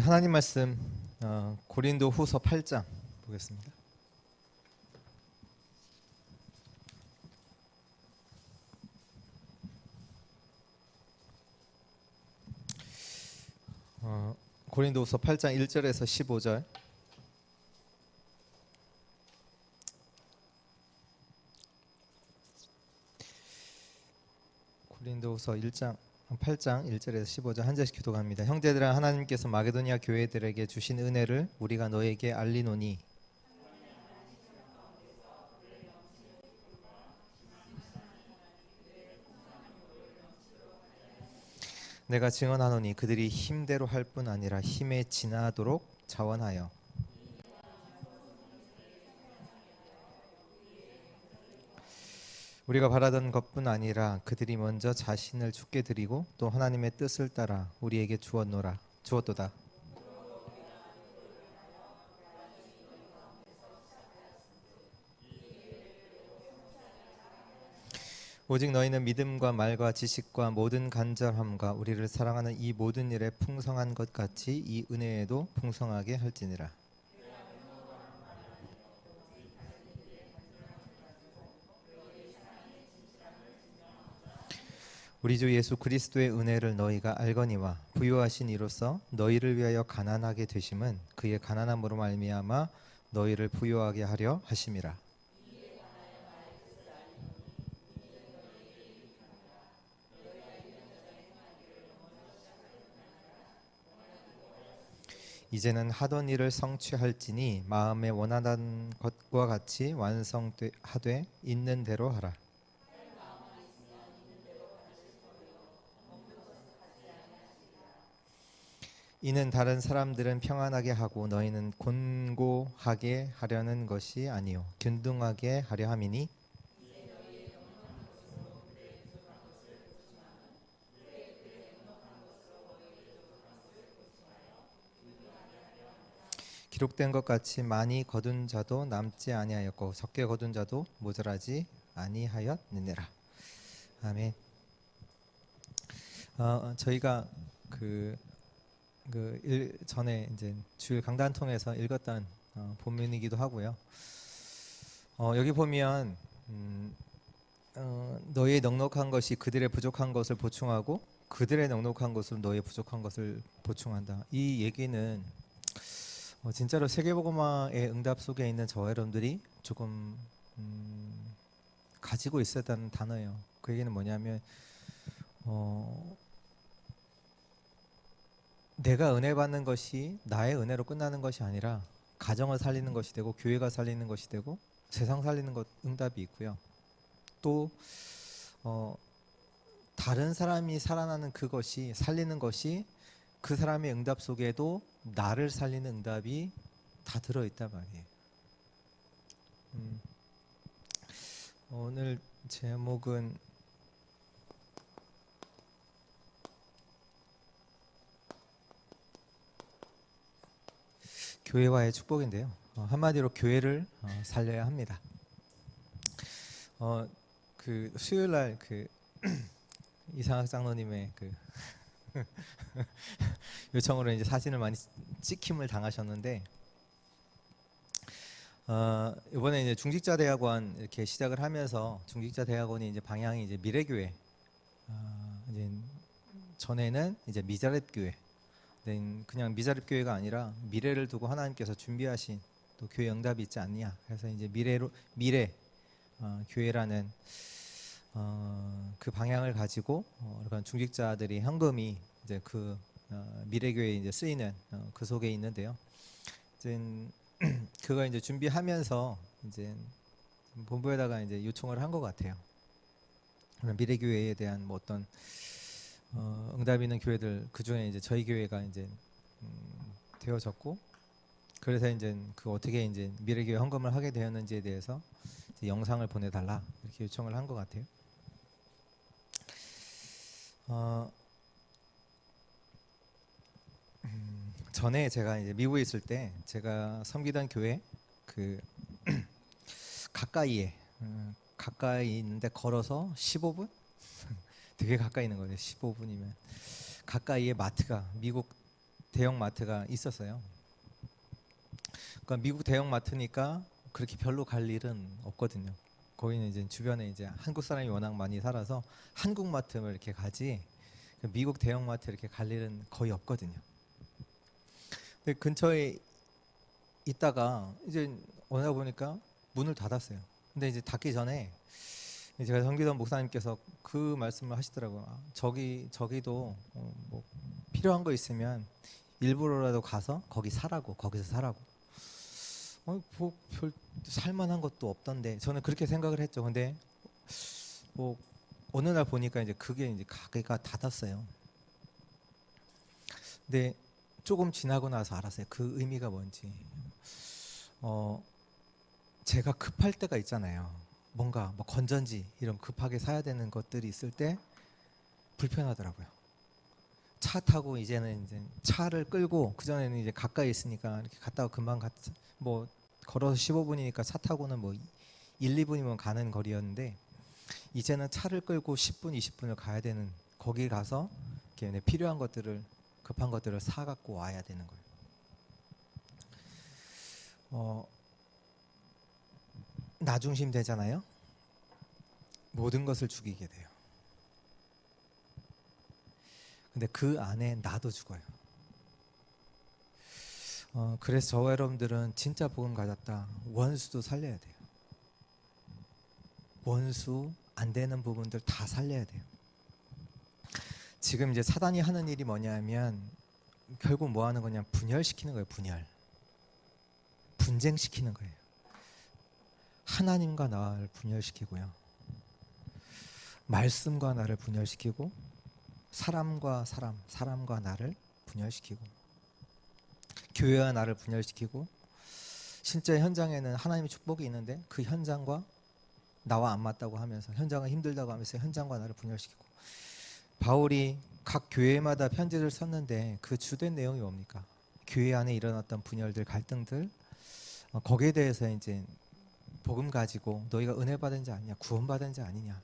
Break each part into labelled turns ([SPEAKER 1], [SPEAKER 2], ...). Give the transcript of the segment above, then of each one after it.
[SPEAKER 1] 하나님 말씀 고린도 후서 8장 보겠습니다. 고린도 후서 8장 1절에서 15절. 고린도 후서 8장 1절에서 15절 한 절씩 기도합니다. 형제들아, 하나님께서 마게도니아 교회들에게 주신 은혜를 우리가 너에게 알리노니 내가 증언하노니 그들이 힘대로 할 뿐 아니라 힘에 지나도록 자원하여 우리가 바라던 것뿐 아니라 그들이 먼저 자신을 죽게 드리고 또 하나님의 뜻을 따라 우리에게 주었도다. 오직 너희는 믿음과 말과 지식과 모든 간절함과 우리를 사랑하는 이 모든 일에 풍성한 것 같이 이 은혜에도 풍성하게 할지니라. 우리 주 예수 그리스도의 은혜를 너희가 알거니와 부요하신 이로써 너희를 위하여 가난하게 되심은 그의 가난함으로 말미암아 너희를 부요하게 하려 하심이라. 이제는 하던 일을 성취할지니 마음에 원하는 것과 같이 완성하되 있는 대로 하라. 이는 다른 사람들은 평안하게 하고 너희는 곤고하게 하려는 것이 아니요 균등하게 하려 함이니 기록된 것 같이 많이 거둔 자도 남지 아니하였고 적게 거둔 자도 모자라지 아니하였느니라. 아멘. 저희가 전에 이제 주일 강단 통해서 읽었던 본문이기도 하고요. 여기 보면 너희의 넉넉한 것이 그들의 부족한 것을 보충하고 그들의 넉넉한 것을 너희의 부족한 것을 보충한다. 이 얘기는 진짜로 세계복음화의 응답 속에 있는 저와 여러분들이 조금 가지고 있었다는 단어예요. 그 얘기는 뭐냐면 내가 은혜 받는 것이 나의 은혜로 끝나는 것이 아니라 가정을 살리는 것이 되고 교회가 살리는 것이 되고 세상 살리는 것 응답이 있고요. 또 다른 사람이 살아나는 그것이 살리는 것이 그 사람의 응답 속에도 나를 살리는 응답이 다 들어있단 말이에요. 오늘 제목은 교회와의 축복인데요. 한마디로 교회를 살려야 합니다. 수요일 날 이상학 장로님의 요청으로 이제 사진을 많이 찍힘을 당하셨는데 이번에 이제 중직자 대학원 이렇게 시작을 하면서 중직자 대학원이 이제 방향이 이제 미래교회, 이제 전에는 이제 미자립 교회, 그냥 미자립 교회가 아니라 미래를 두고 하나님께서 준비하신 또 교회 응답이 있지 않냐. 그래서 이제 미래 교회라는 그 방향을 가지고 그런 중직자들이 현금이 이제 미래 교회에 이제 쓰이는 그 속에 있는데요. 이제 그거 이제 준비하면서 이제 본부에다가 이제 요청을 한 것 같아요. 미래 교회에 대한 뭐 어떤 응답 있는 교회들 그 중에 이제 저희 교회가 이제 되어졌고, 그래서 이제 어떻게 이제 미래교회 헌금을 하게 되었는지에 대해서 이제 영상을 보내달라 이렇게 요청을 한 것 같아요. 전에 제가 이제 미국에 있을 때 제가 섬기던 교회 가까이 있는데 걸어서 15분? 되게 가까이 있는 거예요. 15분이면 가까이에 마트가 미국 대형 마트가 있었어요. 그러니까 미국 대형 마트니까 그렇게 별로 갈 일은 없거든요. 거기는 이제 주변에 이제 한국 사람이 워낙 많이 살아서 한국 마트를 이렇게 가지 미국 대형 마트 이렇게 갈 일은 거의 없거든요. 근데 근처에 있다가 이제 오다 보니까 문을 닫았어요. 근데 이제 닫기 전에 제가 정기덕 목사님께서 그 말씀을 하시더라고요. 저기도 뭐 필요한 거 있으면 일부러라도 가서 거기서 사라고. 뭐별 살만한 것도 없던데 저는 그렇게 생각을 했죠. 근데 뭐 어느 날 보니까 이제 그게 이제 가게가 닫았어요. 근데 조금 지나고 나서 알았어요. 그 의미가 뭔지. 제가 급할 때가 있잖아요. 뭔가 뭐 건전지 이런 급하게 사야 되는 것들이 있을 때 불편하더라고요. 차 타고 이제는 이제 차를 끌고 그 전에는 이제 가까이 있으니까 이렇게 갔다가 금방 뭐 걸어서 15분이니까 차 타고는 뭐 1, 2분이면 가는 거리였는데 이제는 차를 끌고 10분, 20분을 가야 되는 거기 가서 이렇게 필요한 것들을 급한 것들을 사 갖고 와야 되는 거예요. 나 중심 되잖아요. 모든 것을 죽이게 돼요. 근데 그 안에 나도 죽어요. 그래서 저와 여러분들은 진짜 복음 가졌다. 원수도 살려야 돼요. 원수 안 되는 부분들 다 살려야 돼요. 지금 이제 사단이 하는 일이 뭐냐면 결국 뭐 하는 거냐? 분열시키는 거예요. 분쟁시키는 거예요. 하나님과 나를 분열시키고요. 말씀과 나를 분열시키고 사람과 나를 분열시키고 교회와 나를 분열시키고 실제 현장에는 하나님의 축복이 있는데 그 현장과 나와 안 맞다고 하면서 현장은 힘들다고 하면서 현장과 나를 분열시키고 바울이 각 교회마다 편지를 썼는데 그 주된 내용이 뭡니까? 교회 안에 일어났던 분열들, 갈등들 거기에 대해서 이제 복음 가지고 너희가 은혜 받은 자 아니냐, 구원 받은 자 아니냐.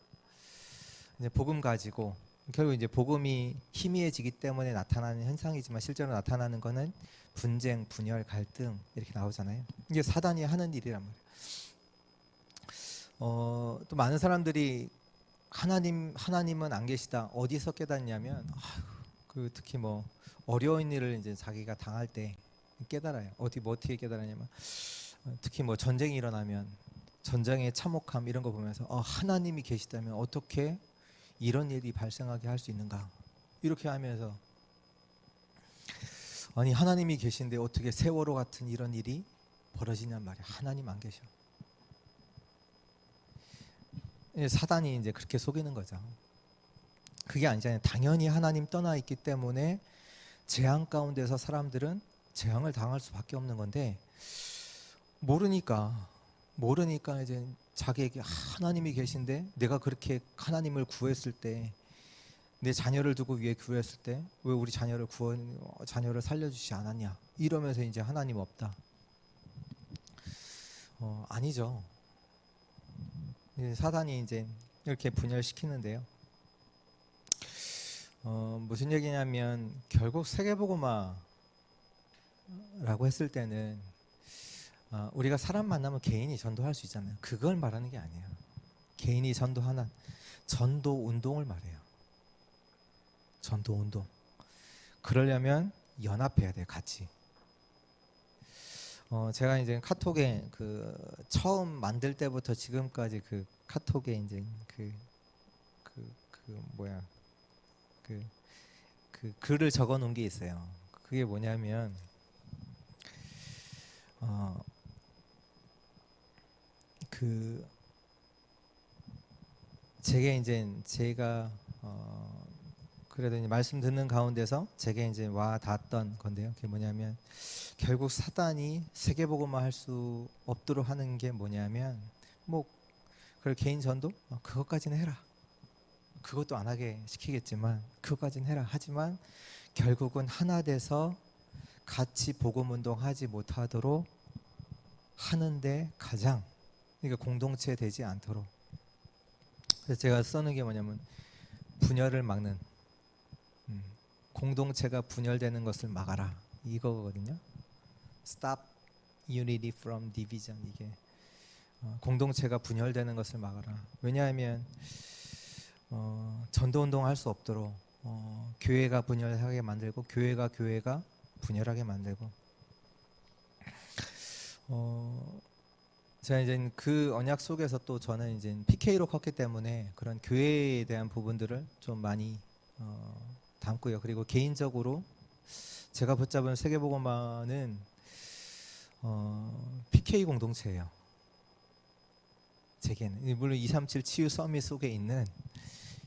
[SPEAKER 1] 이제 복음 가지고 결국 이제 복음이 희미해지기 때문에 나타나는 현상이지만 실제로 나타나는 거는 분쟁, 분열, 갈등 이렇게 나오잖아요. 이게 사단이 하는 일이란 말이에요. 또 많은 사람들이 하나님은 안 계시다. 어디서 깨닫냐면 특히 뭐 어려운 일을 이제 자기가 당할 때 깨달아요. 어떻게 깨달았냐면 특히 뭐 전쟁이 일어나면 전쟁의 참혹함 이런 거 보면서 하나님이 계시다면 어떻게 이런 일이 발생하게 할 수 있는가 이렇게 하면서 아니 하나님이 계신데 어떻게 세월호 같은 이런 일이 벌어지냔 말이야. 하나님 안 계셔. 사단이 이제 그렇게 속이는 거죠. 그게 아니잖아요. 당연히 하나님 떠나 있기 때문에 재앙 가운데서 사람들은 재앙을 당할 수밖에 없는 건데 모르니까 이제 자기에게 하나님이 계신데 내가 그렇게 하나님을 구했을 때 내 자녀를 두고 위해 구했을 때 왜 우리 자녀를 살려주지 않았냐 이러면서 이제 하나님 없다. 아니죠. 사단이 이제 이렇게 분열시키는데요. 무슨 얘기냐면 결국 세계복음화라고 했을 때는 우리가 사람 만나면 개인이 전도할 수 있잖아요. 그걸 말하는 게 아니에요. 개인이 전도하는 전도 운동을 말해요. 전도 운동. 그러려면 연합해야 돼요. 같이. 제가 이제 카톡에 처음 만들 때부터 지금까지 카톡에 이제 글을 적어 놓은 게 있어요. 그게 뭐냐면 제가 그래도 이제 말씀 듣는 가운데서 제게 이제 와 닿았던 건데요. 그게 뭐냐면 결국 사단이 세계복음화 할 수 없도록 하는 게 뭐냐면 그래 개인 전도 그것까지는 해라. 그것도 안 하게 시키겠지만 그것까지는 해라. 하지만 결국은 하나 돼서 같이 복음 운동하지 못하도록 하는데 가장 그러니까 공동체 되지 않도록. 그래서 제가 써는 게 뭐냐면 분열을 막는 공동체가 분열되는 것을 막아라 이거거든요. Stop unity from division. 이게 공동체가 분열되는 것을 막아라. 왜냐하면 전도운동 할 수 없도록 교회가 분열하게 만들고 교회가 분열하게 만들고 제가 이제 그 언약 속에서 또 저는 이제 PK로 컸기 때문에 그런 교회에 대한 부분들을 좀 많이 담고요. 그리고 개인적으로 제가 붙잡은 세계복음화는 PK 공동체예요. 제게는 물론 237 치유 서밋 속에 있는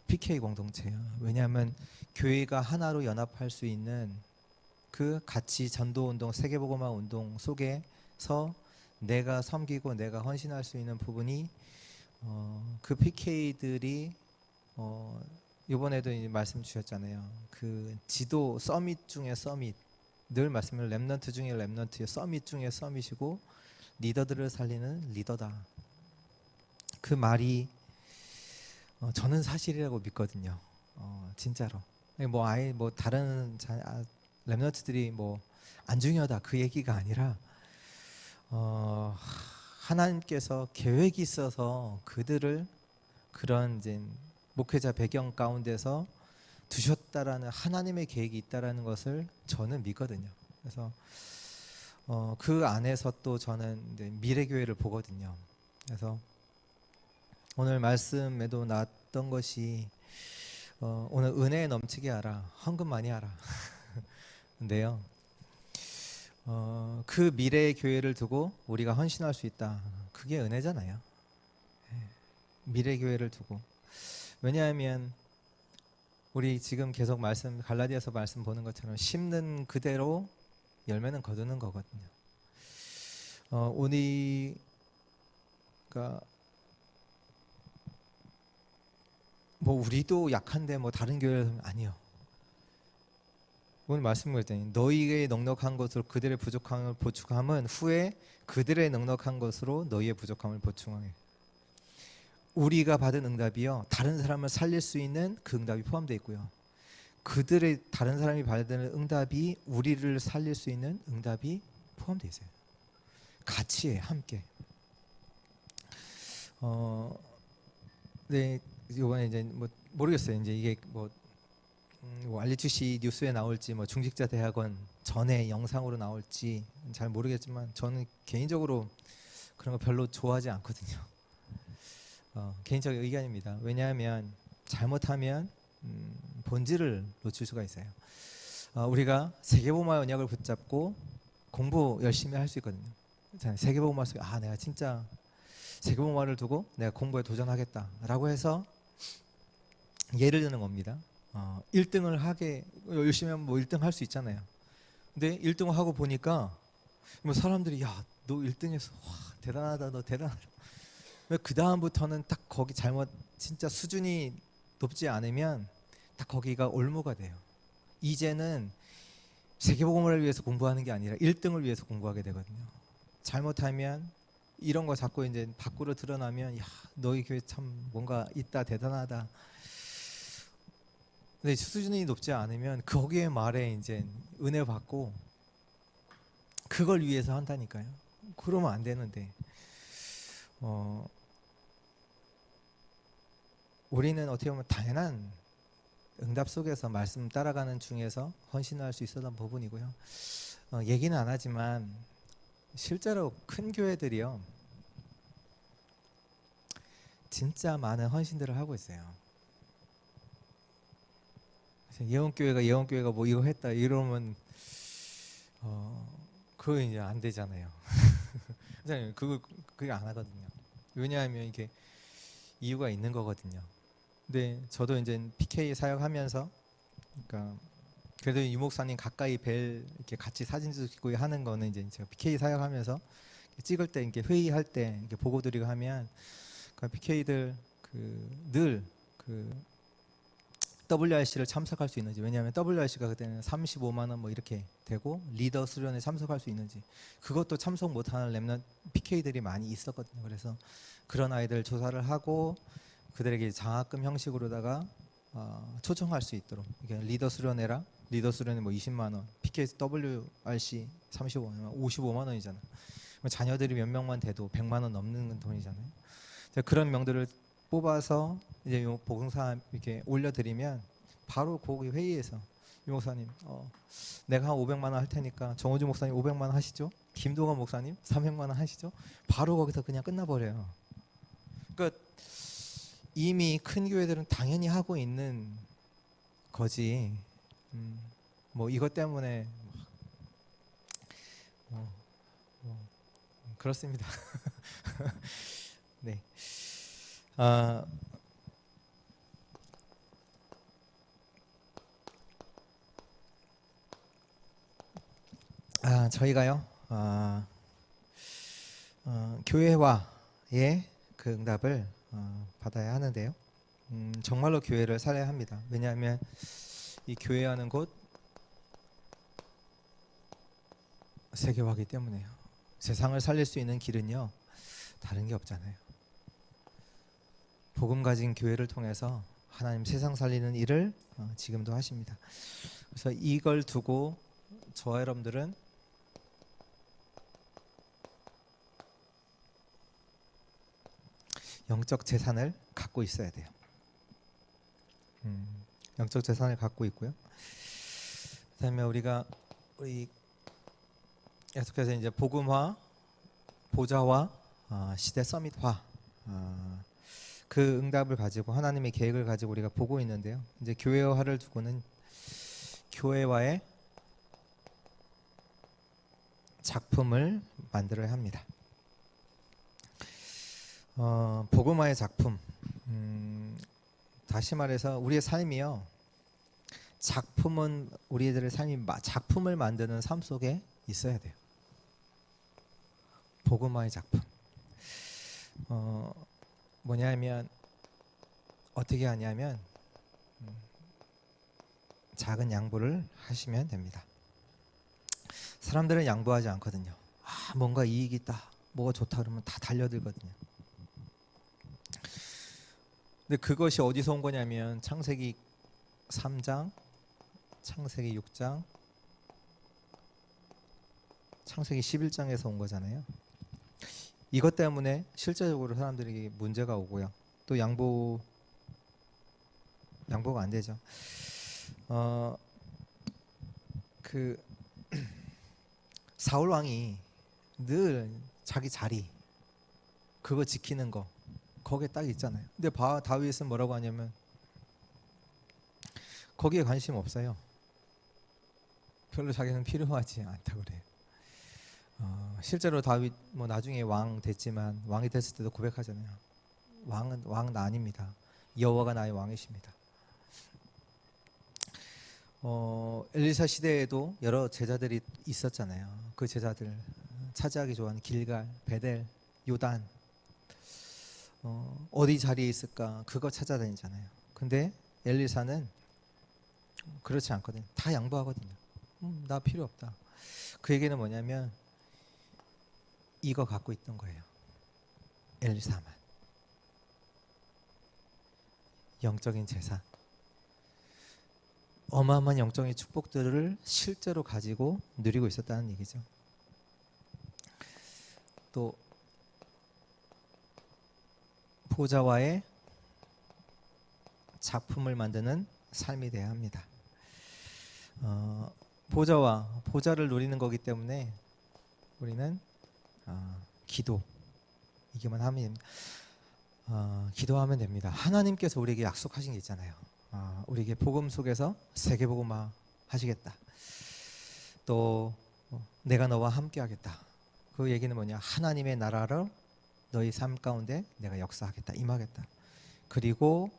[SPEAKER 1] PK 공동체예요. 왜냐하면 교회가 하나로 연합할 수 있는 그 같이 전도운동, 세계복음화 운동 속에서 내가 섬기고 내가 헌신할 수 있는 부분이 그 PK들이 이번에도 이제 말씀 주셨잖아요. 그 지도 서밋 중에 서밋, 늘 말씀을 렘넌트 중에 렘넌트의 서밋 중에 서밋이고 리더들을 살리는 리더다. 그 말이 저는 사실이라고 믿거든요. 진짜로. 뭐 아예 뭐 다른 렘넌트들이 뭐 안 중요하다 그 얘기가 아니라 하나님께서 계획이 있어서 그들을 그런 이제 목회자 배경 가운데서 두셨다라는 하나님의 계획이 있다라는 것을 저는 믿거든요. 그래서 그 안에서 또 저는 이제 미래 교회를 보거든요. 그래서 오늘 말씀에도 나왔던 것이 오늘 은혜에 넘치게 하라, 헌금 많이 하라. 근데요, 그 미래의 교회를 두고 우리가 헌신할 수 있다. 그게 은혜잖아요. 미래 교회를 두고. 왜냐하면 우리 지금 계속 말씀 갈라디아서 말씀 보는 것처럼 심는 그대로 열매는 거두는 거거든요. 우리가 뭐 우리도 약한데 뭐 다른 교회는 아니요. 오늘 말씀드렸더니 너희의 넉넉한 것으로 그들의 부족함을 보충함은 후에 그들의 넉넉한 것으로 너희의 부족함을 보충하게. 우리가 받은 응답이요, 다른 사람을 살릴 수 있는 그 응답이 포함되어 있고요, 그들의 다른 사람이 받는 응답이 우리를 살릴 수 있는 응답이 포함되어 있어요. 같이 해, 함께. 네, 이번에 이제 뭐 모르겠어요. 이제 이게 뭐 알리투시 뉴스에 나올지 뭐 중직자 대학원 전에 영상으로 나올지 잘 모르겠지만 저는 개인적으로 그런 거 별로 좋아하지 않거든요. 개인적인 의견입니다. 왜냐하면 잘못하면 본질을 놓칠 수가 있어요. 우리가 세계복음화 언약을 붙잡고 공부 열심히 할 수 있거든요. 세계복음화 속에 내가 진짜 세계복음화를 두고 내가 공부에 도전하겠다라고 해서 예를 드는 겁니다. 1등을 하게 열심히 하면 뭐 1등 할 수 있잖아요. 근데 1등을 하고 보니까 뭐 사람들이 야, 너 1등했어. 와, 대단하다. 너 대단하다. 그 다음부터는 딱 거기 잘못 진짜 수준이 높지 않으면 딱 거기가 올무가 돼요. 이제는 세계복음화를 위해서 공부하는 게 아니라 1등을 위해서 공부하게 되거든요. 잘못하면 이런 거 자꾸 이제 밖으로 드러나면 야, 너희 교회 참 뭔가 있다, 대단하다. 근데 수준이 높지 않으면 거기에 말에 이제 은혜 받고 그걸 위해서 한다니까요. 그러면 안 되는데 우리는 어떻게 보면 당연한 응답 속에서 말씀 따라가는 중에서 헌신할 수 있었던 부분이고요. 얘기는 안 하지만 실제로 큰 교회들이요, 진짜 많은 헌신들을 하고 있어요. 예원교회가 뭐 이거 했다 이러면 그거 이제 안 되잖아요. 그게 안 하거든요. 왜냐하면 이게 이유가 있는 거거든요. 근데 저도 이제 PK 사역하면서, 그러니까 그래도 유 목사님 가까이 이렇게 같이 사진도 찍고 하는 거는 이제 제가 PK 사역하면서 찍을 때 이렇게 회의할 때 이렇게 보고 드리고 하면 그 PK들 늘 WRC를 참석할 수 있는지, 왜냐하면 WRC가 그때는 35만 원 뭐 이렇게 되고 리더 수련에 참석할 수 있는지, 그것도 참석 못하는 렘넌트 PK들이 많이 있었거든요. 그래서 그런 아이들 조사를 하고 그들에게 장학금 형식으로다가 초청할 수 있도록, 이게 리더 수련회라 리더 수련회 뭐 20만 원, PKWRC 35만 원, 55만 원이잖아. 자녀들이 몇 명만 돼도 100만 원 넘는 돈이잖아요. 그런 명들을 뽑아서 이제 복음사 이렇게 올려드리면 바로 거기 회의에서 유 목사님, 내가 한 500만 원 할 테니까 정호주 목사님 500만 원 하시죠? 김동관 목사님 300만 원 하시죠? 바로 거기서 그냥 끝나버려요. 그러니까 이미 큰 교회들은 당연히 하고 있는 거지. 뭐 이것 때문에 그렇습니다. 네. 저희가요 교회화의 그 응답을 받아야 하는데요. 정말로 교회를 살아야 합니다. 왜냐하면 이 교회하는 곳 세계화이기 때문에요. 세상을 살릴 수 있는 길은요 다른 게 없잖아요. 복음 가진 교회를 통해서 하나님 세상 살리는 일을 지금도 하십니다. 그래서 이걸 두고 저와 여러분들은 영적 재산을 갖고 있어야 돼요. 영적 재산을 갖고 있고요. 그다음에 우리 계속해서 이제 복음화, 보좌화, 시대 서밋화 그 응답을 가지고 하나님의 계획을 가지고 우리가 보고 있는데요. 이제 교회화를 두고는 교회화의 작품을 만들어야 합니다. 복음화의 작품. 다시 말해서 우리의 삶이요. 작품은 우리들의 삶이 작품을 만드는 삶 속에 있어야 돼요. 복음화의 작품. 뭐냐면 어떻게 하냐면 작은 양보를 하시면 됩니다. 사람들은 양보하지 않거든요. 뭔가 이익이 있다, 뭐가 좋다 그러면 다 달려들거든요. 근데 그것이 어디서 온 거냐면 창세기 3장, 창세기 6장, 창세기 11장에서 온 거잖아요. 이것 때문에 실제적으로 사람들에게 문제가 오고요. 또 양보가 안 되죠. 사울 왕이 늘 자기 자리 그거 지키는 거 거기에 딱 있잖아요. 근데 다윗은 뭐라고 하냐면 거기에 관심 없어요. 별로 자기는 필요하지 않다 그래요. 실제로 다윗 뭐 나중에 왕 됐지만 왕이 됐을 때도 고백하잖아요. 왕은 나 아닙니다. 여호와가 나의 왕이십니다. 엘리사 시대에도 여러 제자들이 있었잖아요. 그 제자들 차지하기 좋아하는 길갈, 베델, 요단 어디 자리에 있을까 그거 찾아다니잖아요. 근데 엘리사는 그렇지 않거든요. 다 양보하거든요. 나 필요 없다. 그 얘기는 뭐냐면 이거 갖고 있던 거예요. 엘리사만. 영적인 재산. 어마어마한 영적인 축복들을 실제로 가지고 누리고 있었다는 얘기죠. 또 보좌와의 작품을 만드는 삶이 돼야 합니다. 보좌를 누리는 거기 때문에 우리는 기도 이게만 하면 기도하면 됩니다. 하나님께서 우리에게 약속하신 게 있잖아요. 우리에게 복음 속에서 세계복음화 하시겠다. 또 내가 너와 함께하겠다. 그 얘기는 뭐냐? 하나님의 나라로 너희 삶 가운데 내가 역사하겠다, 임하겠다. 그리고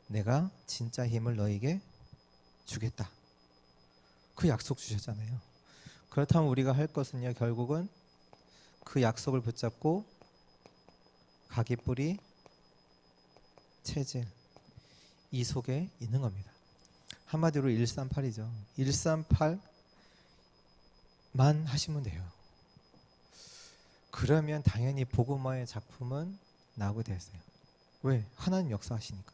[SPEAKER 1] 내가 진짜 힘을 너에게 주겠다. 그 약속 주셨잖아요. 그렇다면 우리가 할 것은요, 결국은 그 약속을 붙잡고 가기 뿌리 체질 이 속에 있는 겁니다. 한마디로 138이죠. 138만 하시면 돼요. 그러면 당연히 복음화의 작품은 나오게 됐어요. 왜? 하나님 역사하시니까.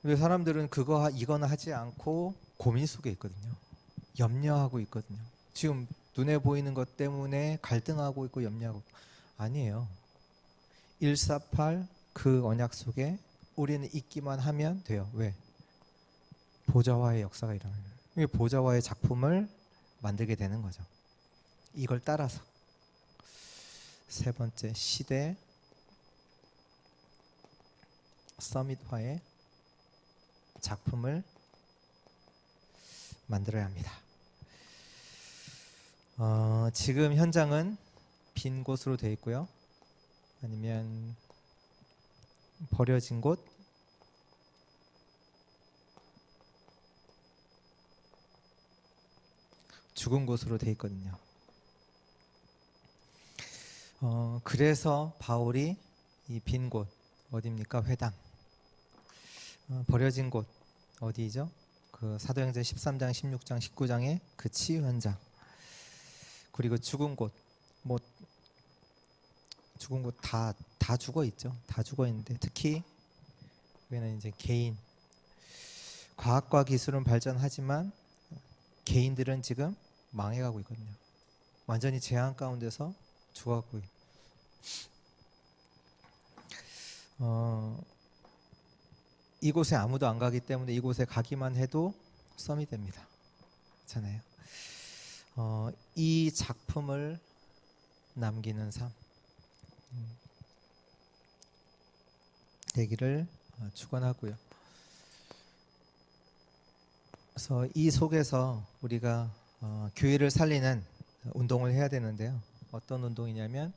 [SPEAKER 1] 우리 사람들은 이거는 하지 않고 고민 속에 있거든요. 염려하고 있거든요. 지금 눈에 보이는 것 때문에 갈등하고 있고 염려하고 아니에요. 148 그 언약 속에 우리는 있기만 하면 돼요. 왜? 보좌와의 역사가 일어나요. 보좌와의 작품을 만들게 되는 거죠. 이걸 따라서 세 번째 시대 서밋화의 작품을 만들어야 합니다. 지금 현장은 빈 곳으로 되어 있고요. 아니면 버려진 곳, 죽은 곳으로 되어 있거든요. 그래서 바울이 이 빈 곳 어디입니까? 회당. 버려진 곳 어디죠? 그 사도행전 13장, 16장, 19장의 그 치유 현장. 그리고 죽은 곳, 뭐 죽은 곳 다 죽어 있죠. 다 죽어 있는데 특히 여기는 이제 개인. 과학과 기술은 발전하지만 개인들은 지금 망해가고 있거든요. 완전히 재앙 가운데서 죽어가고 이곳에 아무도 안 가기 때문에 이곳에 가기만 해도 썸이 됩니다. 그렇잖아요. 이 작품을 남기는 삶 되기를 축원하고요. 그래서 이 속에서 우리가 교회를 살리는 운동을 해야 되는데요. 어떤 운동이냐면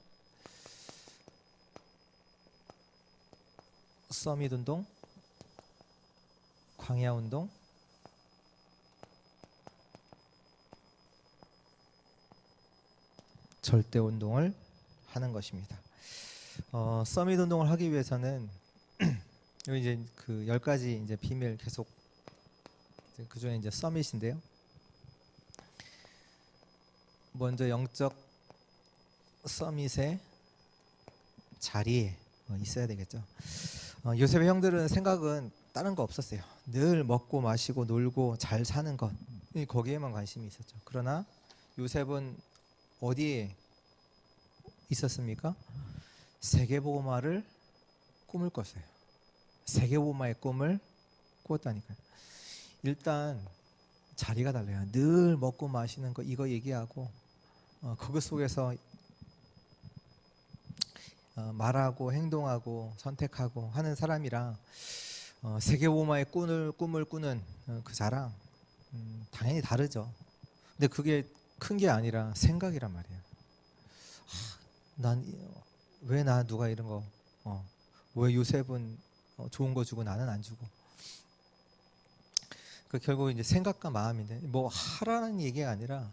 [SPEAKER 1] 서밋 운동, 광야 운동, 절대 운동을 하는 것입니다. 서밋 운동을 하기 위해서는 여기 이제 그 10가지 이제 비밀 계속 그 중에 이제 서밋인데요. 먼저 영적 서밋의 자리에 있어야 되겠죠. 요셉의 형들은 생각은 다른 거 없었어요. 늘 먹고 마시고 놀고 잘 사는 것 거기에만 관심이 있었죠. 그러나 요셉은 어디에 있었습니까? 세계복음화를 꿈을 꿨어요. 세계복음화의 꿈을 꾸었다니까요. 일단 자리가 달라요. 늘 먹고 마시는 거 이거 얘기하고 그것 속에서 말하고 행동하고 선택하고 하는 사람이랑 세계복음화의 꿈을 꾸는 그 자랑 당연히 다르죠. 근데 그게 큰 게 아니라 생각이란 말이에요. 난 왜 나 누가 이런 거 왜 요셉은 좋은 거 주고 나는 안 주고 그 결국 이제 생각과 마음인데 뭐 하라는 얘기가 아니라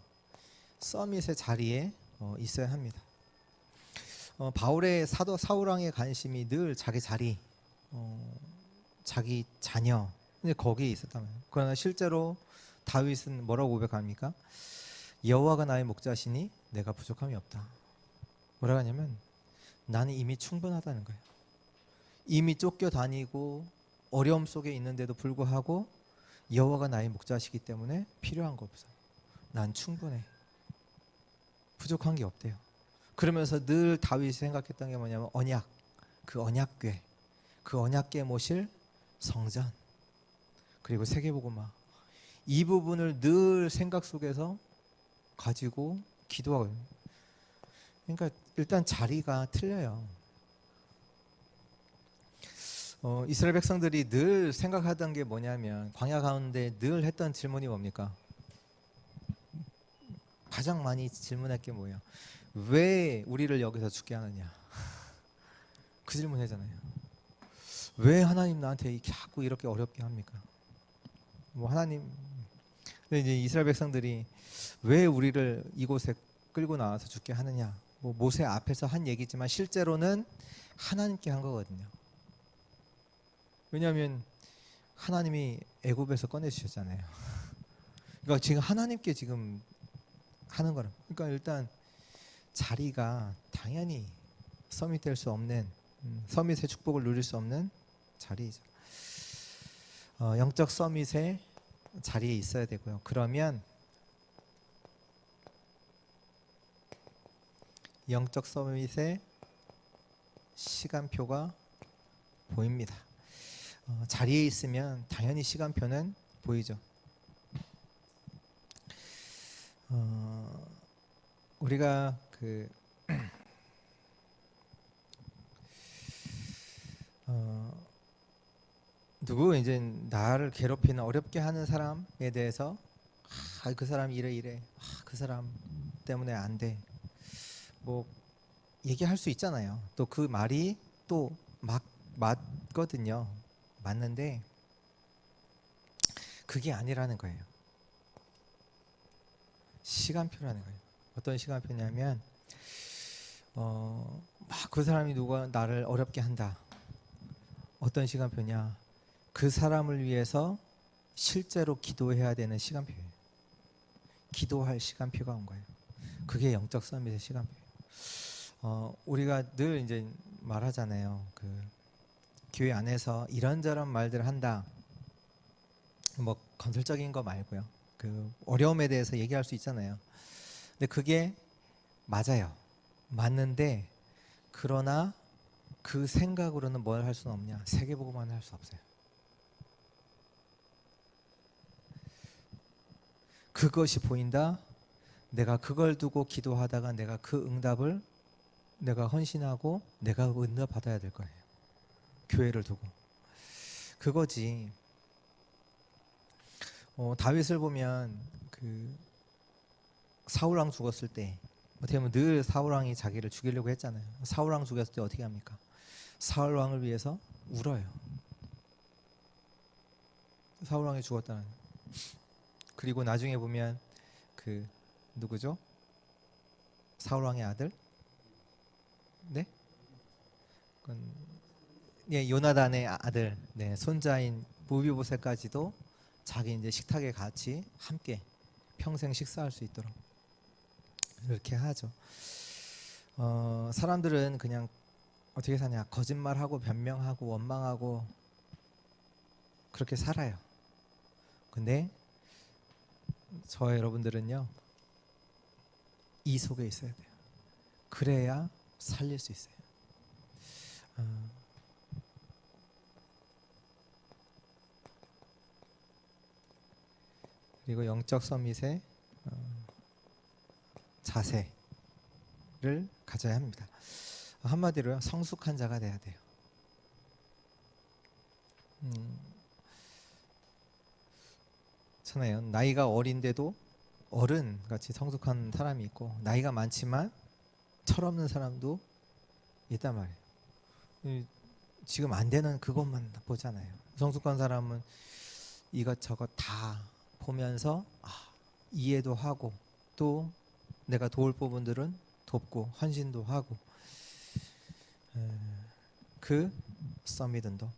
[SPEAKER 1] 서밋의 자리에 있어야 합니다. 바울의 사도 사울왕의 관심이 늘 자기 자리, 자기 자녀 거기에 있었단 말이에요. 그러나 실제로 다윗은 뭐라고 고백합니까? 여호와가 나의 목자시니 내가 부족함이 없다. 뭐라고 하냐면 나는 이미 충분하다는 거예요. 이미 쫓겨다니고 어려움 속에 있는데도 불구하고 여호와가 나의 목자시기 때문에 필요한 거 없어. 난 충분해. 부족한 게 없대요. 그러면서 늘 다윗이 생각했던 게 뭐냐면 언약, 그 언약궤, 그 언약궤 모실 성전, 그리고 세계복음화 이 부분을 늘 생각 속에서 가지고 기도하거든요. 그러니까 일단 자리가 틀려요. 이스라엘 백성들이 늘 생각하던 게 뭐냐면 광야 가운데 늘 했던 질문이 뭡니까? 가장 많이 질문할 게 뭐예요? 왜 우리를 여기서 죽게 하느냐? 그 질문 하잖아요. 왜 하나님 나한테 자꾸 이렇게 어렵게 합니까? 뭐 하나님, 근데 이제 이스라엘 백성들이 왜 우리를 이곳에 끌고 나와서 죽게 하느냐? 뭐 모세 앞에서 한 얘기지만 실제로는 하나님께 한 거거든요. 왜냐하면 하나님이 애굽에서 꺼내주셨잖아요. 그러니까 지금 하나님께 지금 하는 거라. 그러니까 일단 자리가 당연히 서밋 될 수 없는 서밋의 축복을 누릴 수 없는 자리이죠. 영적 서밋의 자리에 있어야 되고요. 그러면 영적 서밋의 시간표가 보입니다. 자리에 있으면 당연히 시간표는 보이죠. 우리가 누구 이제 나를 괴롭히는 어렵게 하는 사람에 대해서 그 사람이 이래 그 사람 때문에 안 돼. 뭐 얘기할 수 있잖아요. 또 그 말이 또 맞거든요. 맞는데 그게 아니라는 거예요. 시간표라는 거예요. 어떤 시간표냐면 그 사람이 누가 나를 어렵게 한다. 어떤 시간표냐? 그 사람을 위해서 실제로 기도해야 되는 시간표예요. 기도할 시간표가 온 거예요. 그게 영적 서밋의 시간표예요. 우리가 늘 이제 말하잖아요. 교회 안에서 이런저런 말들 한다. 뭐 건설적인 거 말고요. 어려움에 대해서 얘기할 수 있잖아요. 근데 그게 맞아요. 맞는데 그러나 그 생각으로는 뭘 할 수는 없냐? 세계복음만 할 수 없어요. 그것이 보인다. 내가 그걸 두고 기도하다가 내가 그 응답을 내가 헌신하고 내가 응답 받아야 될 거예요. 교회를 두고. 그거지. 다윗을 보면 사울왕 죽었을 때 어떻게 보면 늘 사울왕이 자기를 죽이려고 했잖아요. 사울왕 죽였을 때 어떻게 합니까? 사울왕을 위해서 울어요. 사울왕이 죽었다는. 그리고 나중에 보면 누구죠? 사울왕의 아들? 네? 예, 요나단의 아들, 네, 손자인 무비보셋까지도 자기 이제 식탁에 같이 함께 평생 식사할 수 있도록 이렇게 하죠. 사람들은 그냥 어떻게 사냐? 거짓말하고 변명하고 원망하고 그렇게 살아요. 근데 저와 여러분들은요, 이 속에 있어야 돼요. 그래야 살릴 수 있어요. 그리고 영적 서밋의 자세를 가져야 합니다. 한마디로요, 성숙한 자가 돼야 돼요.잖아요. 나이가 어린데도 어른같이 성숙한 사람이 있고, 나이가 많지만 철없는 사람도 있단 말이에요. 지금 안 되는 그것만 보잖아요. 성숙한 사람은 이것저것 다 보면서 이해도 하고, 또 내가 도울 부분들은 돕고 헌신도 하고, 그 서밋 운동.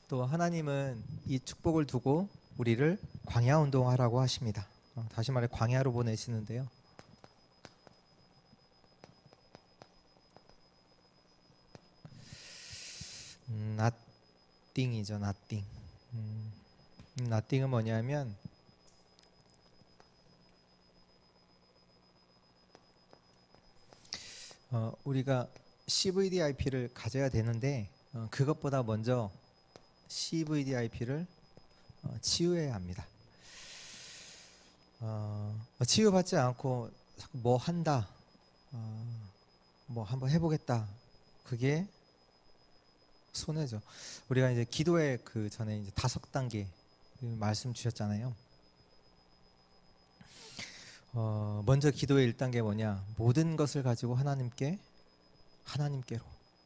[SPEAKER 1] 또 하나님은 이 축복을 두고 우리를 광야 운동하라고 하십니다. 다시 말해 광야로 보내시는데요. nothing이죠. nothing. nothing은 뭐냐면 우리가 CVDIP를 가져야 되는데 그것보다 먼저 CVDIP를 치유해야 합니다. 치유받지 않고 뭐 한다, 뭐 한번 해보겠다, 그게 손해죠. 우리가 이제 기도의 전에 이제 5단계 말씀 주셨잖아요. 먼저 기도의 1단계 뭐냐? 모든 것을 가지고 하나님께로.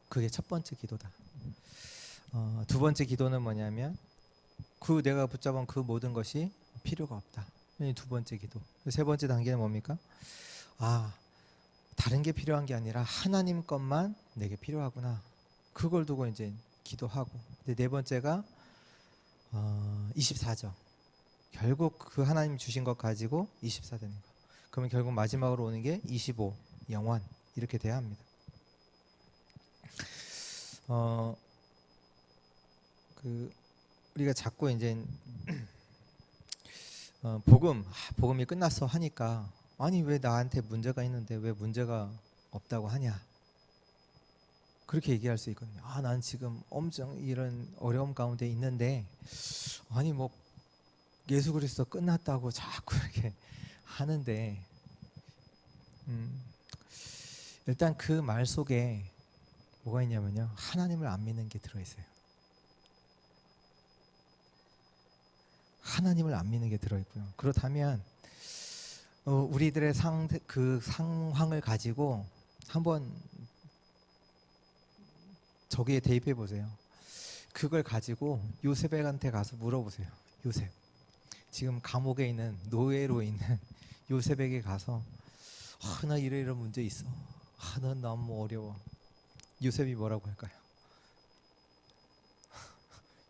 [SPEAKER 1] 그게 첫 번째 기도다. 두 번째 기도는 뭐냐면 내가 붙잡은 그 모든 것이 필요가 없다. 두 번째 기도. 세 번째 단계는 뭡니까? 다른 게 필요한 게 아니라 하나님 것만 내게 필요하구나. 그걸 두고 이제 기도하고. 네 번째가 24죠. 결국 그 하나님 주신 것 가지고 24 되는 거. 그러면 결국 마지막으로 오는 게 25, 영원, 이렇게 돼야 합니다. 우리가 자꾸 이제 복음이 끝났어 하니까 아니 왜 나한테 문제가 있는데 왜 문제가 없다고 하냐 그렇게 얘기할 수 있거든요. 난 지금 엄청 이런 어려움 가운데 있는데 아니 뭐 예수 그리스도 끝났다고 자꾸 이렇게 하는데 일단 그 말 속에 뭐가 있냐면요, 하나님을 안 믿는 게 들어있어요. 하나님을 안 믿는 게 들어있고요. 그렇다면 우리들의 그 상황을 가지고 한번 저기에 대입해 보세요. 그걸 가지고 요셉한테 가서 물어보세요. 요셉, 지금 감옥에 있는 노예로 있는 요셉에게 가서 나 이런 문제 있어. 난 너무 어려워. 요셉이 뭐라고 할까요?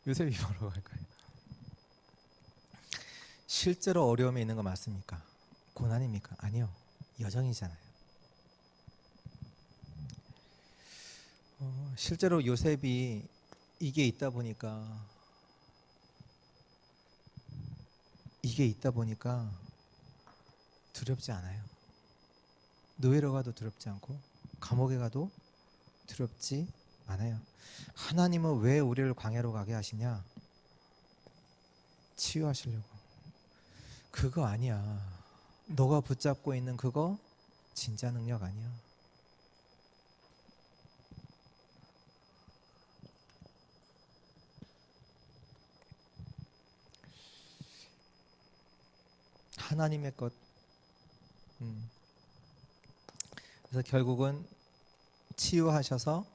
[SPEAKER 1] 요셉이 뭐라고 할까요? 실제로 어려움이 있는 거 맞습니까? 고난입니까? 아니요. 여정이잖아요. 실제로 요셉이 이게 있다 보니까 두렵지 않아요. 노예로 가도 두렵지 않고 감옥에 가도 두렵지 않아요. 하나님은 왜 우리를 광야로 가게 하시냐? 치유하시려고. 그거 아니야. 너가 붙잡고 있는 그거 진짜 능력 아니야. 하나님의 것. 그래서 결국은 치유하셔서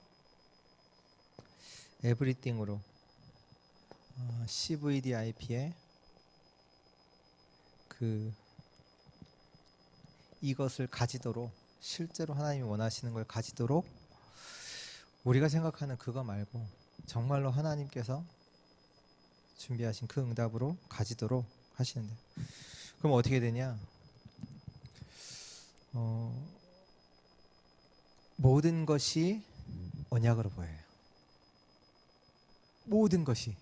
[SPEAKER 1] 에브리띵으로 CVDIP의 이것을 가지도록, 실제로 하나님이 원하시는 걸 가지도록, 우리가 생각하는 그거 말고 정말로 하나님께서 준비하신 그 응답으로 가지도록 하시는데, 그럼 어떻게 되냐? 모든 것이 언약으로 보여요. 모든 것이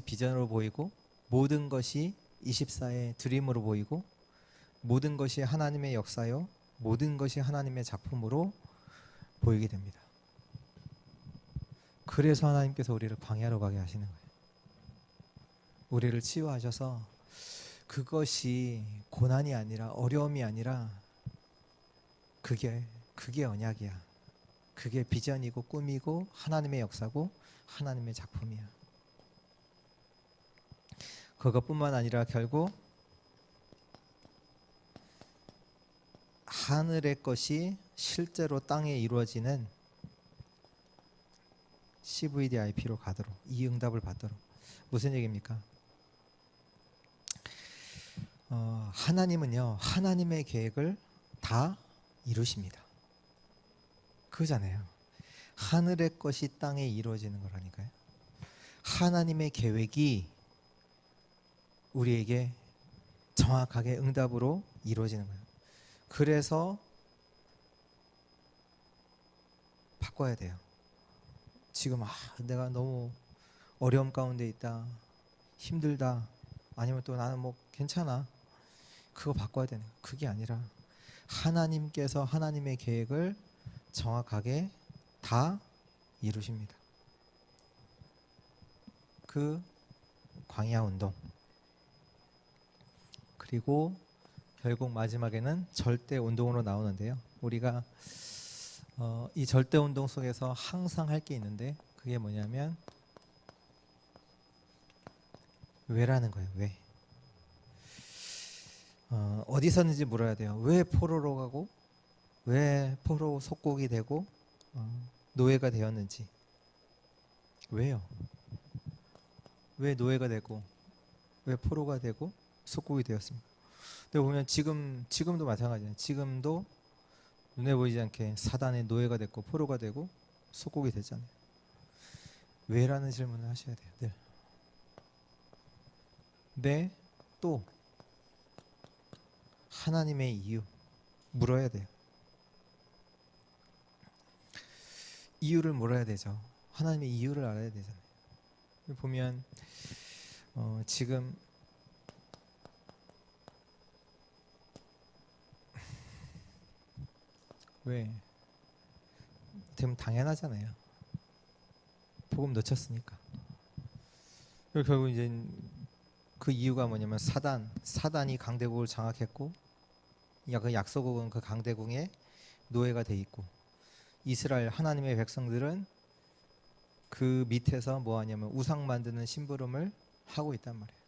[SPEAKER 1] 비전으로 보이고, 모든 것이 24의 드림으로 보이고, 모든 것이 하나님의 역사요, 모든 것이 하나님의 작품으로 보이게 됩니다. 그래서 하나님께서 우리를 광야로 가게 하시는 거예요. 우리를 치유하셔서 그것이 고난이 아니라, 어려움이 아니라 그게 언약이야. 그게 비전이고 꿈이고 하나님의 역사고 하나님의 작품이야. 그것뿐만 아니라 결국 하늘의 것이 실제로 땅에 이루어지는 CVDIP로 가도록, 이 응답을 받도록. 무슨 얘기입니까? 하나님은요, 하나님의 계획을 다 이루십니다. 그거잖아요. 하늘의 것이 땅에 이루어지는 거라니까요. 하나님의 계획이 우리에게 정확하게 응답으로 이루어지는 거예요. 그래서 바꿔야 돼요. 지금 내가 너무 어려움 가운데 있다, 힘들다, 아니면 또 나는 뭐 괜찮아, 그거 바꿔야 되는 거예요. 그게 아니라 하나님께서 하나님의 계획을 정확하게 다 이루십니다. 그 광야 운동, 그리고 결국 마지막에는 절대 운동으로 나오는데요. 우리가 이 절대 운동 속에서 항상 할 게 있는데, 그게 뭐냐면 왜라는 거예요. 왜? 어디서는지 물어야 돼요. 왜 포로로 가고, 왜 포로 속국이 되고 노예가 되었는지. 왜요? 왜 노예가 되고 왜 포로가 되고 속국이 되었습니까? 근데 보면 지금도 마찬가지예요. 지금도 눈에 보이지 않게 사단의 노예가 됐고 포로가 되고 속국이 되잖아요. 왜라는 질문을 하셔야 돼요. 늘. 네, 또 하나님의 이유 물어야 돼요. 이유를 물어야 되죠. 하나님의 이유를 알아야 되잖아요. 보면 지금 왜 되면 당연하잖아요. 복음 놓쳤으니까. 그리고 결국 이제 그 이유가 뭐냐면 사단이 강대국을 장악했고, 그 약소국은 그 강대국의 노예가 돼 있고, 이스라엘 하나님의 백성들은 그 밑에서 뭐 하냐면 우상 만드는 심부름을 하고 있단 말이에요.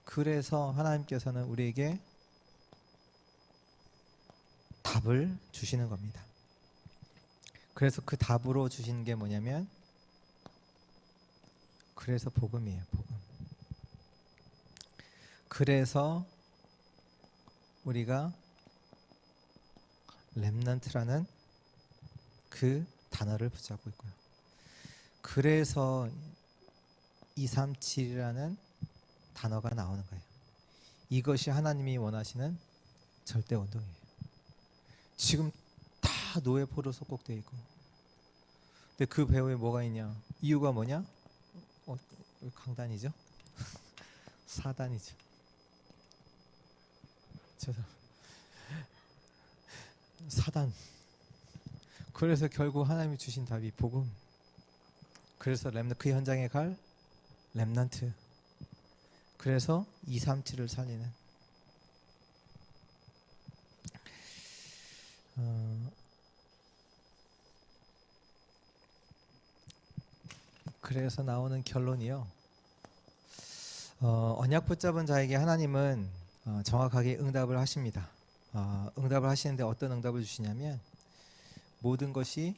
[SPEAKER 1] 그래서 하나님께서는 우리에게 답을 주시는 겁니다. 그래서 그 답으로 주시는 게 뭐냐면, 그래서 복음이에요. 복음. 그래서 우리가 렘넌트라는 그 단어를 붙잡고 있고요. 그래서 237이라는 단어가 나오는 거예요. 이것이 하나님이 원하시는 절대 운동이에요. 지금 다 노예포로 속국되어 있고, 근데 그 배후에 뭐가 있냐? 이유가 뭐냐? 강단이죠? 사단이죠. 사단. 그래서 결국 하나님이 주신 답이 복음. 그래서 그 현장에 갈 렘넌트. 그래서 237을 살리는. 그래서 나오는 결론이요. 언약 붙잡은 자에게 하나님은 정확하게 응답을 하십니다. 응답을 하시는데 어떤 응답을 주시냐면, 모든 것이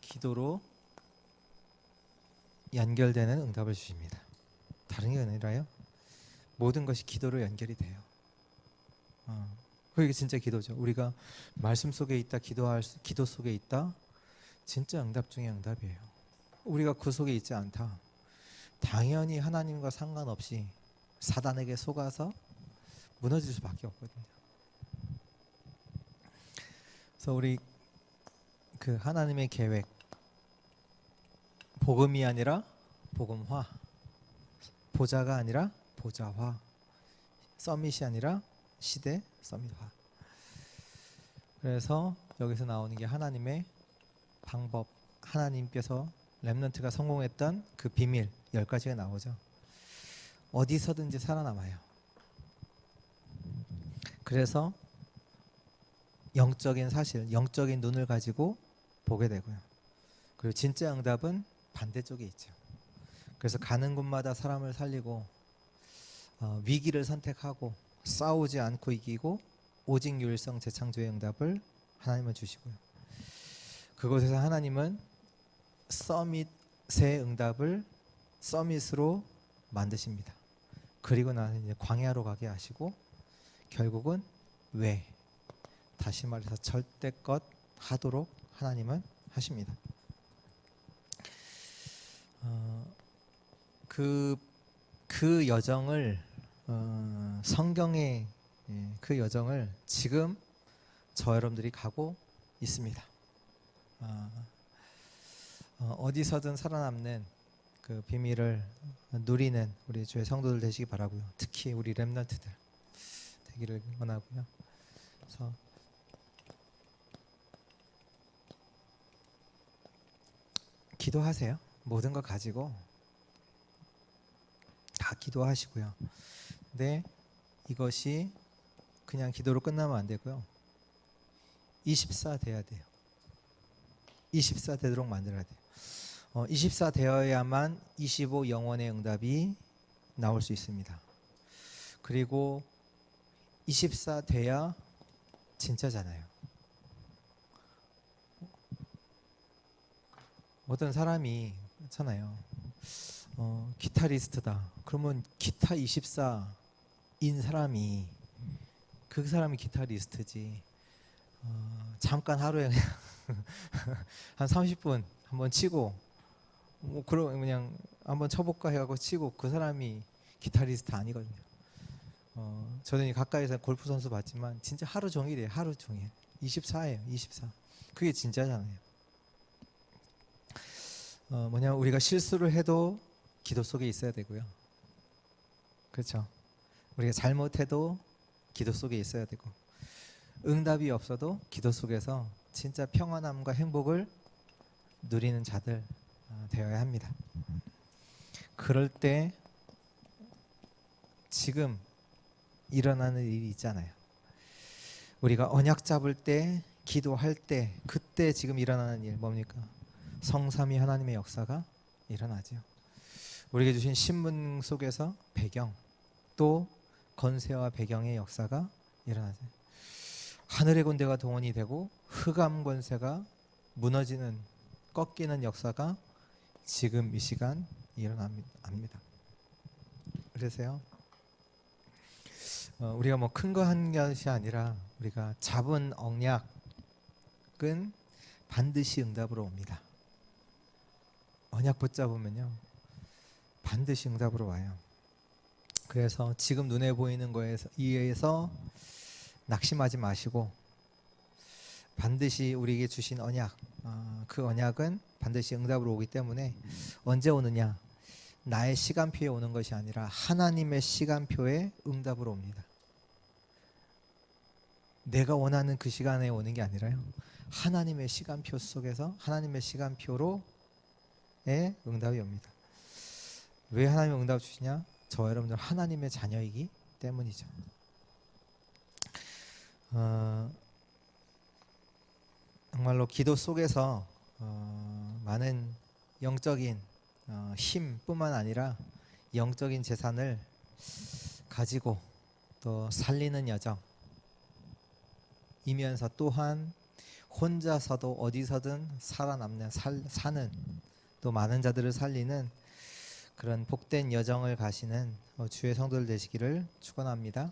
[SPEAKER 1] 기도로 연결되는 응답을 주십니다. 다른 게 아니라요, 모든 것이 기도로 연결이 돼요. 그게 진짜 기도죠. 우리가 말씀 속에 있다, 기도 속에 있다, 진짜 응답 중에 응답이에요. 우리가 그 속에 있지 않다, 당연히 하나님과 상관없이 사단에게 속아서 무너질 수밖에 없거든요. 그래서 우리 그 하나님의 계획, 복음이 아니라 복음화, 보좌가 아니라 보좌화, 서밋이 아니라 시대 서밋화. 그래서 여기서 나오는 게 하나님의 방법, 하나님께서 렘넌트가 성공했던 그 비밀 10가지가 나오죠. 어디서든지 살아남아요. 그래서 영적인 사실, 영적인 눈을 가지고 보게 되고요. 그리고 진짜 응답은 반대쪽에 있죠. 그래서 가는 곳마다 사람을 살리고, 위기를 선택하고 싸우지 않고 이기고 오직 유일성 재창조의 응답을 하나님은 주시고요. 그곳에서 하나님은 서밋의 응답을 서밋으로 만드십니다. 그리고 나는 이제 광야로 가게 하시고, 결국은 다시 말해서 절대껏 하도록 하나님은 하십니다. 그 여정을, 성경의 그 여정을 지금 저 여러분들이 가고 있습니다. 어디서든 살아남는 그 비밀을 누리는 우리 주의 성도들 되시기 바라고요. 특히 우리 렘넌트들 되기를 원하고요. 그래서 기도하세요. 모든 거 가지고 다 기도하시고요. 근데 이것이 그냥 기도로 끝나면 안 되고요. 24 돼야 돼요. 24 되도록 만들어야 돼요. 24 되어야만 25 영원의 응답이 나올 수 있습니다. 그리고 24 돼야 진짜잖아요. 어떤 사람이 있잖아요. 기타리스트다. 그러면 기타 24인 사람이, 그 사람이 기타리스트지. 잠깐 하루에 그냥 한 30분 한번 치고, 그냥 한번 쳐볼까 해가지고 치고, 그 사람이 기타리스트 아니거든요. 저는 가까이서 골프 선수 봤지만 진짜 하루 종일이에요. 하루 종일 24예요. 24. 그게 진짜잖아요. 뭐냐면 우리가 실수를 해도 기도 속에 있어야 되고요. 그렇죠? 우리가 잘못해도 기도 속에 있어야 되고, 응답이 없어도 기도 속에서 진짜 평안함과 행복을 누리는 자들 되어야 합니다. 그럴 때 지금 일어나는 일이 있잖아요. 우리가 언약 잡을 때, 기도할 때, 그때 지금 일어나는 일 뭡니까? 성삼위 하나님의 역사가 일어나죠. 우리에게 주신 신문 속에서 배경, 또 건세와 배경의 역사가 일어나죠. 하늘의 군대가 동원이 되고 흑암 권세가 무너지는, 꺾이는 역사가 지금 이 시간 일어납니다. 그래서요, 우리가 뭐 큰 거 한 것이 아니라 우리가 잡은 언약은 반드시 응답으로 옵니다. 언약 붙잡으면요 반드시 응답으로 와요. 그래서 지금 눈에 보이는 거에 의해서 낙심하지 마시고, 반드시 우리에게 주신 언약, 그 언약은 반드시 응답으로 오기 때문에 언제 오느냐? 나의 시간표에 오는 것이 아니라 하나님의 시간표에 응답으로 옵니다. 내가 원하는 그 시간에 오는 게 아니라요, 하나님의 시간표 속에서 하나님의 시간표로의 응답이 옵니다. 왜 하나님의 응답을 주시냐? 저와 여러분들 하나님의 자녀이기 때문이죠. 정말로 기도 속에서 많은 영적인 힘뿐만 아니라 영적인 재산을 가지고 또 살리는 여정이면서 또한 혼자서도 어디서든 살아남는, 사는, 또 많은 자들을 살리는 그런 복된 여정을 가시는 주의 성도들 되시기를 축원합니다.